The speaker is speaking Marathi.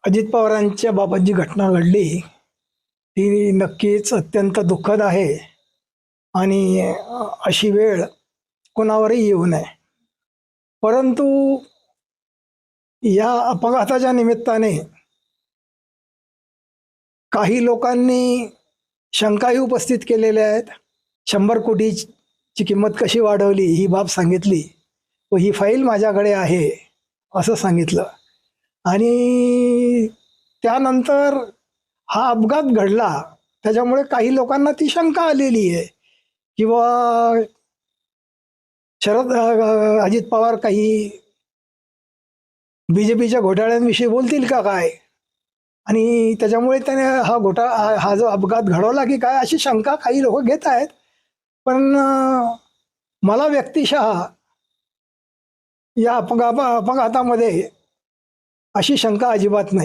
अजित पवारांच्या बाबत जी घटना घडली ती नक्कीच अत्यंत दुःखद आहे आणि अशी वेळ कोणावरही येऊ नये. परंतु या अपघाताच्या निमित्ताने काही लोकांनी शंकाही उपस्थित केलेल्या आहेत. 100 कोटीची किंमत कशी वाढवली ही बाब सांगितली व ही फाईल माझ्याकडे आहे असं सांगितलं. आणि त्यानंतर हा अपघात घडला त्याच्यामुळे काही लोकांना ती शंका आलेली आहे किंवा अजित पवार काही बीजेपीच्या घोटाळ्यांविषयी बोलतील का काय, आणि त्याच्यामुळे त्याने हा जो अपघात घडवला की काय अशी शंका काही लोक घेत आहेत. पण मला व्यक्तिशः या अपघातामध्ये अशी शंका अजिबात नाही.